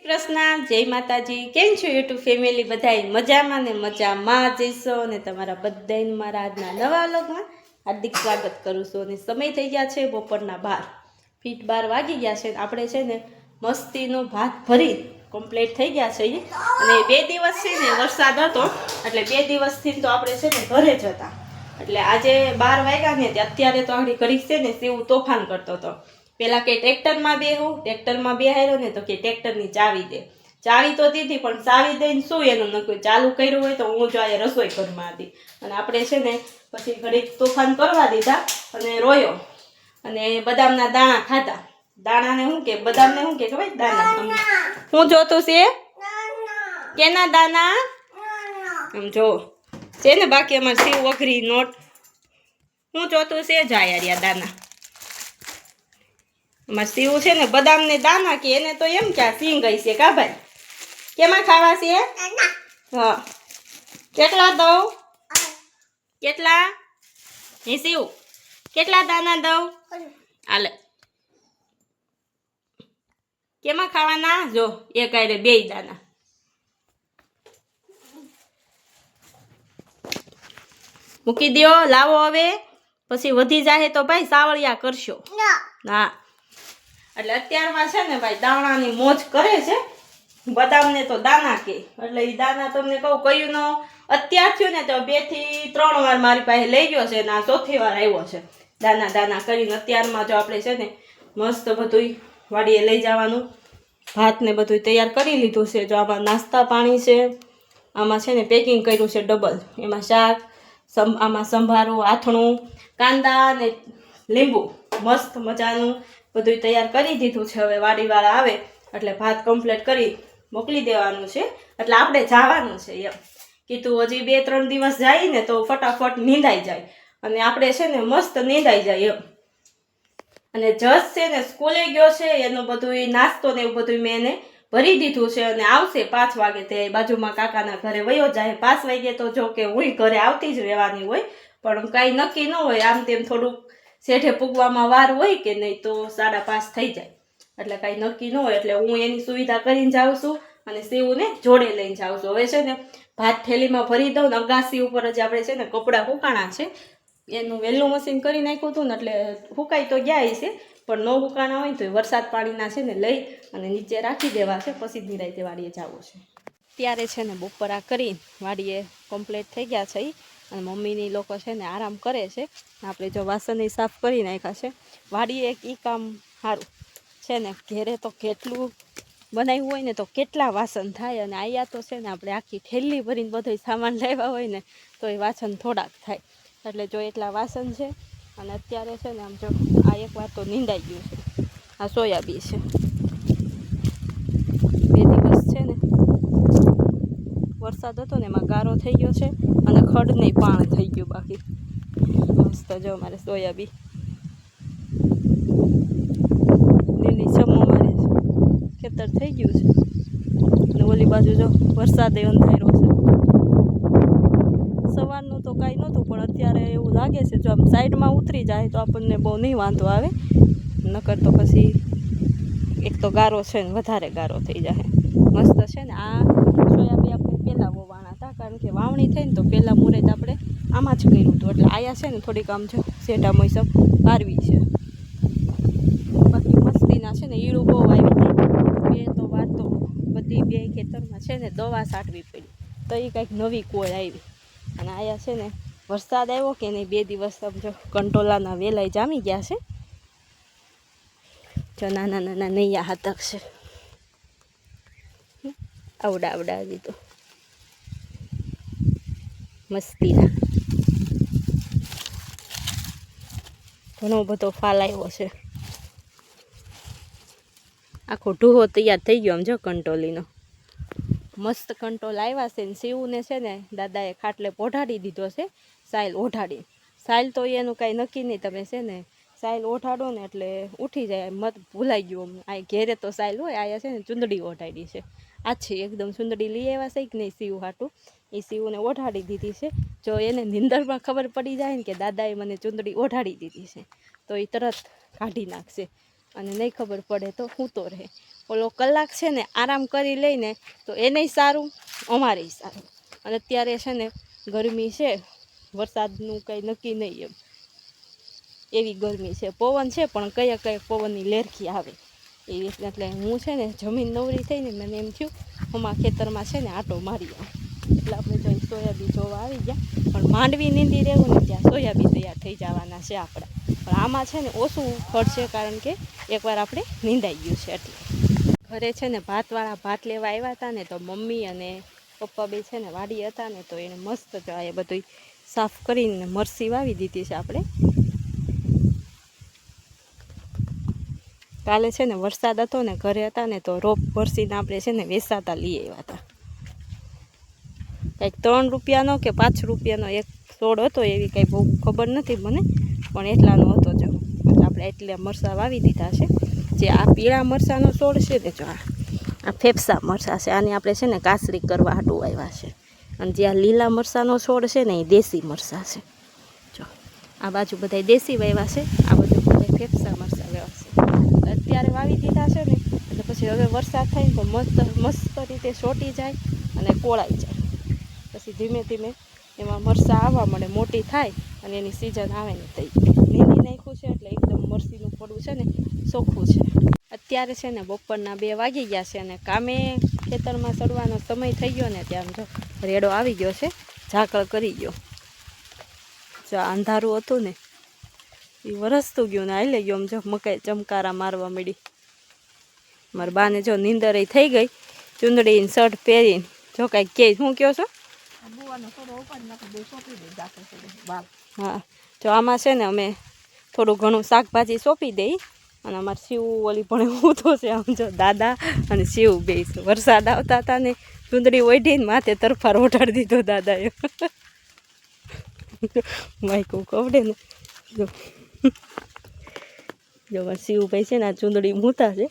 કૃષ્ણ જય માતાજી કેમ છો યુટ્યુબ ફેમિલી બધાય મજામાં ને મજામાં જઈશો અને તમારા બધાને મારા આજના નવા વ્લોગમાં હાર્દિક સ્વાગત કરું છું અને સમય થઈ ગયા છે બપોરના 12 12 વાગી ગયા છે આપણે છે ને મસ્તીનો ભાત ભરી કમ્પ્લીટ થઈ ગયા છે અને 2 દિવસ છે ને વરસાદ હતો એટલે 2 દિવસથી તો આપણે છે ને ઘરે જ હતા એટલે આજે 12 વાગ્યા ને અત્યારે તો આડી ઘડી છે ને સેવું તોફાન કરતો હતો પેલા કે ટ્રેક્ટરમાં બેહાર્યો ને તો કે ટ્રેક્ટરની ચાવી દે ચાવી તો દીધી પણ ચાવી દઈને શું એનું નક્કી ચાલુ કર્યું હોય તો હું જો આ રસોઈ ઘરમાં હતી અને આપણે છે ને પછી ઘડીક તોફાન કરવા દીધા અને રોયો અને બદામના દાણા ખાધા દાણાને શું કે બદામને શું કે ખબર દાણા હું જોતું છે કેના દાણા આમ જો છે ને બાકી અમારે શિવ વઘરી નોટ હું જોતું છે જાય યાર દાના અમારે શિવ છે ને બદામને દાના કે એને તો એમ ક્યાં સિંગ ગઈ છે કા ભાઈ કેમાં ખાવા છે હા કેટલા દઉં કેટલા હે શિવ કેટલા દાના દઉં હાલે કેમાં ખાવાના જો એક આરે 2 દાના મૂકી દો લાવો હવે પછી વધી જાય તો ભાઈ સાવળિયા કરશો હા એટલે અત્યારમાં છે ને ભાઈ દાણાની મોજ કરે છે બદામને તો દાના કે એટલે એ દાના તમને કહું કયું નો અત્યાર થયું ને તો 2 થી 3 વાર મારી પાસે લઈ ગયો છે ને આ ચોથી વાર આવ્યો છે દાના કરીને અત્યારમાં જો આપણે છે ને મસ્ત બધું વાડીએ લઈ જવાનું ભાત ને બધું તૈયાર કરી લીધું છે જો આમાં નાસ્તા પાણી છે આમાં છે ને પેકિંગ કર્યું છે ડબલ એમાં શાક આમાં સંભારો આથણું કાંદા ને લીંબુ મસ્ત મજાનું બધું તૈયાર કરી દીધું છે હવે વાડીવાળા આવે એટલે ભાત કમ્પ્લીટ કરી મોકલી દેવાનું છે એટલે આપણે જવાનું છે એમ કીધું હજી 2-3 દિવસ જાય ને તો ફટાફટ નીંદાઈ જાય અને આપણે છે ને મસ્ત નીંદાઈ જાય એમ અને જસ છે ને સ્કૂલે ગયો છે એનું બધું નાસ્તો ને એવું બધું મેં એને ભરી દીધું છે અને આવશે 5 વાગે તે બાજુમાં કાકાના ઘરે વયો જાય 5 વાગે તો જો કે હું ઘરે આવતી જ રહેવાની હોય પણ કાંઈ નક્કી ન હોય આમ તેમ થોડુંક શેઠે પૂગવામાં વાર હોય કે નહીં તો 5:30 થઈ જાય એટલે કાંઈ નક્કી ન હોય એટલે હું એની સુવિધા કરીને જાઉં છું અને શિવને જોડે લઈને જાઉં છું હવે છે ને ભાત થેલીમાં ભરી દઉં ને અગાસી ઉપર જ આપણે છે ને કપડાં સુકાણા છે એનું વહેલું મશીન કરી નાખ્યું હતું ને એટલે સુકાઈ તો ગયા છે પણ ન સુકાણા હોય તો વરસાદ પાણીના છે ને લઈ અને નીચે રાખી દેવા છે પછી નિરાંતે વાડીએ જવું છે ત્યારે છે ને બપોરા કરી વાડીએ કમ્પ્લીટ થઈ ગયા છે અને મમ્મીની લોકો છે ને આરામ કરે છે આપણે જો વાસણ સાફ કરી નાખ્યા છે વાડીએ એક કામ સારું છે ને ઘેરે તો કેટલું બનાવ્યું હોય ને તો કેટલા વાસણ થાય અને અહીંયા તો છે ને આપણે આખી થેલી ભરીને બધો સામાન લાવ્યા હોય ને તો એ વાસણ થોડાક થાય એટલે જો એટલા વાસણ છે અને અત્યારે છે ને આમ જો આ એક વાર તો નીંદાઈ ગયું છે આ સોયાબીન છે 2 દિવસ છે ને વરસાદ હતો ને એમાં ગારો થઈ ગયો છે અને ખડ નહીં પાણ થઈ ગયું બાકી મસ્ત જો મારે સોયાબીન લીલી ચમો મારે ખેતર થઈ ગયું છે અને ઓલી બાજુ જો વરસાદ અંધારો છે સવારનું તો કાંઈ નહોતું પણ અત્યારે એવું લાગે છે જો આમ સાઈડમાં ઉતરી જાય તો આપણને બહુ નહીં વાંધો આવે નકર તો પછી એક તો ગારો છે ને વધારે ગારો થઈ જાય મસ્ત છે ને આ સોયાબીન આપણે પહેલાં વવાણા હતા કારણ કે વાવણી થઈ ને તો પહેલાં મુરત આપણે આમાં જ કર્યું હતું એટલે આયા છે ને થોડીક આમ જો શેઢા મોસમ પારવી છે બાકી મસ્તીના છે ને ઈળું બહુ આવી હતી 2 તો વાર તો બધી 2 ખેતરમાં છે ને દવા છાંટવી પડી તો એ કંઈક નવી કોઈ આવી અને આયા છે ને વરસાદ આવ્યો કે નહીં 2 દિવસ સમજો કંટોલાના વેલાઈ જામી ગયા છે જો નાના નૈયા હાથક છે આવડા હજી તો મસ્તીના ઘણો બધો ફાલ આવ્યો છે આખો ઢૂહો તૈયાર થઈ ગયો આમ જો કંટોલીનો મસ્ત કંટોલ આવ્યા છે ને શિવને છે ને દાદાએ ખાટલે પોઢાડી દીધો છે સાઈલ ઓઢાડી સાઈલ તો એનું કાંઈ નક્કી નહીં તમે છે ને સાઈલ ઓઢાડો ને એટલે ઉઠી જાય મત ભૂલાઈ ગયું આ ઘેરે તો સાઈલ હોય આયા છે ને ચૂંદડી ઓઢાડી છે આછી એકદમ ચૂંદડી લઈ આવ્યા છે કે નહીં શિવ હાટું એ શિવને ઓઢાડી દીધી છે જો એને નિંદરમાં ખબર પડી જાય ને કે દાદાએ મને ચૂંદડી ઓઢાડી દીધી છે તો એ તરત કાઢી નાખશે અને નહીં ખબર પડે તો સૂતો રહે. ઓલો કલાક છે ને આરામ કરી લઈને તો એનેય સારું, અમારેય સારું. અને અત્યારે છે ને ગરમી છે, વરસાદનું કંઈ નક્કી નહીં એમ, એવી ગરમી છે. પવન છે પણ કયા પવનની લેરખી આવે એવી. એટલે હું છે ને જમીન નવરી થઈને મને એમ થયું અમારા ખેતરમાં છે ને આટો મારી આવું. એટલે આપણે જો સોયાબીન જોવા આવી ગયા, પણ માંડવી નીંદી રહેવું ને ત્યાં સોયાબીન તૈયાર થઈ જવાના છે આપણા. પણ આમાં છે ને ઓછું ખર્ચે, કારણ કે એકવાર આપણે નીંદાઈ ગયું છે. એટલે ઘરે છે ને ભાતવાળા ભાત લેવા આવ્યા હતા ને, તો મમ્મી અને પપ્પા બે છે ને વાડી હતા ને, તો એને મસ્ત જો એ બધું સાફ કરીને મરસી વાવી દીધી છે આપણે. કાલે છે ને વરસાદ હતો ને, ઘરે હતા ને, તો રોપ ભરસીને આપણે છે ને વેચાતા લઈ આવ્યા હતા. કંઈક 3 રૂપિયાનો કે 5 રૂપિયાનો એક છોડ હતો, એવી કંઈ બહુ ખબર નથી મને, પણ એટલાનો હતો. જો એટલે આપણે એટલે મરચાં વાવી દીધા છે. જે આ પીળા મરચાંનો છોડ છે ને, જો આ ફેફસા મરચાં છે, આની આપણે છે ને કાસરી કરવા હાટું આવ્યા છે. અને જે આ લીલા મરચાંનો છોડ છે ને, એ દેશી મરચાં છે. જો આ બાજુ બધા દેશી વાવ્યા છે, આ બધું બધા ફેફસા મરચાં વાવ્યા છે. અત્યારે વાવી દીધા છે ને, એટલે પછી હવે વરસાદ થાય ને તો મસ્ત રીતે ચોંટી જાય અને કોળાઈ જાય. પછી ધીમે ધીમે એમાં મરચાં આવવા મળે, મોટી થાય અને એની સિઝન આવે ને તઈ નીંદી નાખ્યું છે. એટલે એકદમ મરસીનું પડવું છે ને ચોખ્ખું છે. અત્યારે છે ને બપોરના 2 વાગી ગયા છે અને કામે ખેતરમાં ચડવાનો સમય થઈ ગયો ને, ત્યાં જો રેડો આવી ગયો છે, ઝાકળ કરી ગયો. જો અંધારું હતું ને એ વરસતું ગયું ને હાલે ગયો. આમ જો મકાઈ ચમકારા મારવા મળી. મારા બાને જો નીંદર થઈ ગઈ, ચૂંદડીને શર્ટ પહેરીને. જો કાંઈક કે શું કહો છો? હા, જો આમાં છે ને અમે થોડું ઘણું શાકભાજી સોંપી દઈ. અને અમારે શિવ ઓલી પણ એવું તો છે, આમ જો દાદા અને શિવ બે વરસાદ આવતા હતા ને, ચૂંદડી ઓઢીને માથે તરફાર ઓઢાડી દીધો દાદાએ. માયકું કવડે ને જો જો શિવભાઈ છે ને આ ચૂંદડી મૂતા છે.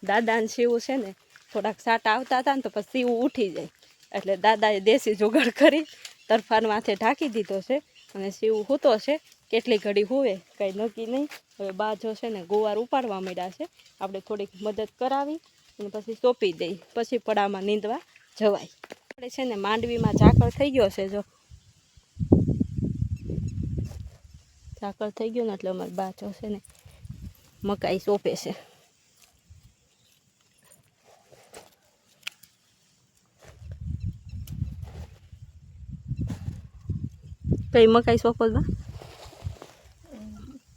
દાદા અને શિવ છે ને થોડાક સાટા આવતા હતા ને, તો પછી શિવ ઉઠી જાય. એટલે દાદાએ દેશી જુગાડ કરી તરફાર માથે ઢાંકી દીધો છે. અને શિવ સૂતો છે, કેટલી ઘડી હુવે કંઈ નક્કી નહીં. હવે બાજો છે ને ગુવાર ઉપાડવા માંડ્યા છે, આપણે થોડીક મદદ કરાવી અને પછી સોંપી દઈ, પછી પડામાં નીંદવા જવાય. આપણે છે ને માંડવીમાં ઝાકળ થઈ ગયો છે. જો ઝાકળ થઈ ગયો ને, એટલે અમારી બાજો છે ને મકાઈ સોંપે છે. કઈ મકાઈ સોંપલમાં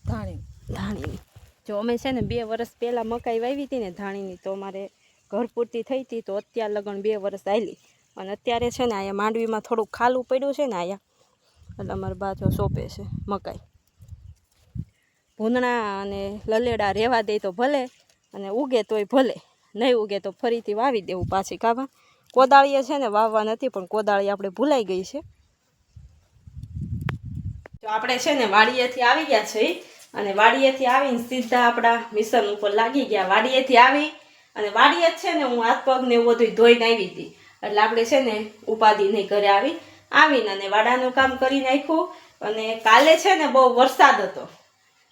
ધાણીની. જો અમે છે ને 2 વર્ષ પહેલાં મકાઈ વાવી હતી ને ધાણીની, તો અમારે ઘર પૂરતી થઈ હતી. તો અત્યારે લગન 2 વર્ષ આવેલી. અને અત્યારે છે ને અહીંયા માંડવીમાં થોડુંક ખાલું પડ્યું છે ને અહીંયા, એટલે અમારા બાજુ સોંપે છે મકાઈ. ભૂંદણા અને લલેડા રહેવા દે તો ભલે, અને ઉગે તોય ભલે, નહીં ઉગે તો ફરીથી વાવી દેવું પાછી. કાવા કોદાળીએ છે ને વાવવા નથી, પણ કોદાળી આપણે ભૂલાઈ ગઈ છે. તો આપણે છે ને વાડીએથી આવી ગયા છે, અને વાડીએથી આવીને સીધા આપણા મિશન ઉપર લાગી ગયા. વાડીએથી આવી અને વાડીએ છે ને હું હાથ પગ ને એવું બધું ધોઈને આવી હતી. એટલે આપણે છે ને ઉપાધિ નહીં, ઘરે આવીને અને વાડાનું કામ કરી નાખ્યું. અને કાલે છે ને બહુ વરસાદ હતો,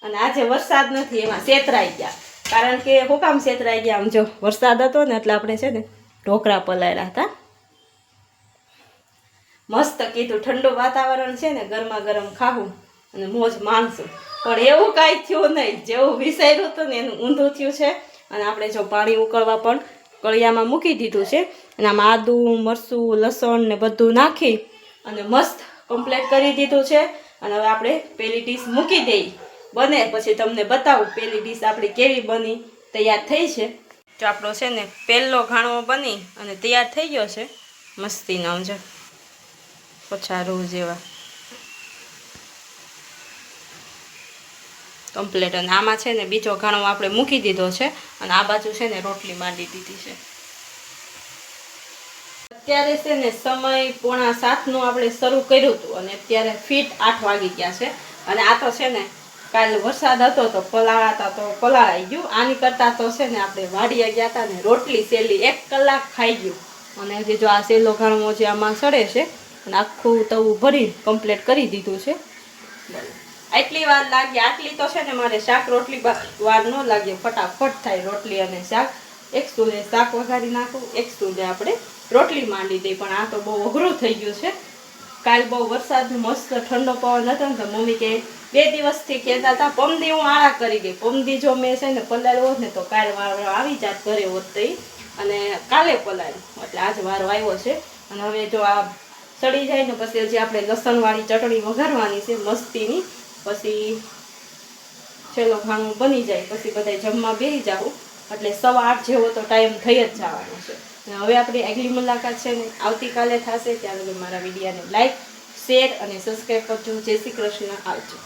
અને આજે વરસાદ નથી, એમાં છેતરાઈ ગયા. કારણ કે હું કામ છેતરાઈ ગયા, આમ જો વરસાદ હતો ને એટલે આપણે છે ને ઢોકળા પલાળ્યા હતા. મસ્ત કીધું ઠંડુ વાતાવરણ છે ને, ગરમા ગરમ ખાવું અને મોજ માણશું. પણ એવું કાંઈ થયું નહીં, જેવું વિચાર્યું હતું ને એનું ઊંધું થયું છે. અને આપણે જો પાણી ઉકળવા પણ કળિયામાં મૂકી દીધું છે, અને આમાં આદું મરચું લસણ ને બધું નાખી અને મસ્ત કમ્પ્લીટ કરી દીધું છે. અને હવે આપણે પહેલી ડીશ મૂકી દઈ, બને પછી તમને બતાવું પહેલી ડીશ આપણી કેવી બની, તૈયાર થઈ છે. જો આપણો છે ને પહેલો ઘાણવો બની અને તૈયાર થઈ ગયો છે મસ્તીનો. આમ જો પછા રૂ જેવા કમ્પ્લીટ. અને આમાં છે ને બીજો ઘાણો આપણે મૂકી દીધો છે, અને આ બાજુ છે ને રોટલી માંડી દીધી છે. અત્યારે છે ને સમય 6:45 આપણે શરૂ કર્યું હતું, અને અત્યારે ફીટ 8 વાગી ગયા છે. અને આ તો છે ને કાલે વરસાદ હતો તો પલાળાતા તો પલાળાઈ ગયું. આની કરતાં તો છે ને આપણે વાડીએ ગયા હતા ને રોટલી સેલી 1 કલાક ખાઈ ગયું. અને હજી જો આ સેલો ઘાણવો જે આમાં સડે છે, અને આખું તવું ભરી કમ્પ્લીટ કરી દીધું છે. આટલી વાર લાગી, આટલી તો છે ને મારે શાક રોટલી વાર ન લાગે, ફટાફટ થાય રોટલી અને શાક. એક સ્ટૂલે શાક વઘારી નાખું, એક સ્ટૂલે આપણે રોટલી માંડી દઈ. પણ આ તો બહુ અઘરું થઈ ગયું છે. કાલ બહુ વરસાદ મસ્ત ઠંડો પવન હતો ને તો મમ્મી કે 2 દિવસથી કહેતા હતા. પમદી હું આળા કરી ગઈ. પમદી જો મેં છે ને પલાળ્યો હોત ને તો કાલ વારો આવી જાત ઘરે હોત તઈ, અને કાલે પલાળ્યું એટલે આજ વારો આવ્યો છે. અને હવે જો આ સડી જાય ને પછી હજી આપણે લસણવાળી ચટણી વઘારવાની છે મસ્તીની. પછી છેલ્લો ખાણું બની જાય પછી બધા જમવા બેસી જાવ એટલે 8:15 જેવો તો ટાઈમ થઈ જ જવાનો છે. અને હવે આપણી આગલી મુલાકાત છે ને આવતીકાલે થશે. ત્યારે મારા વિડીયોને લાઈક, શેર અને સબસ્ક્રાઈબ કરજો. જય શ્રી કૃષ્ણ. આવજો.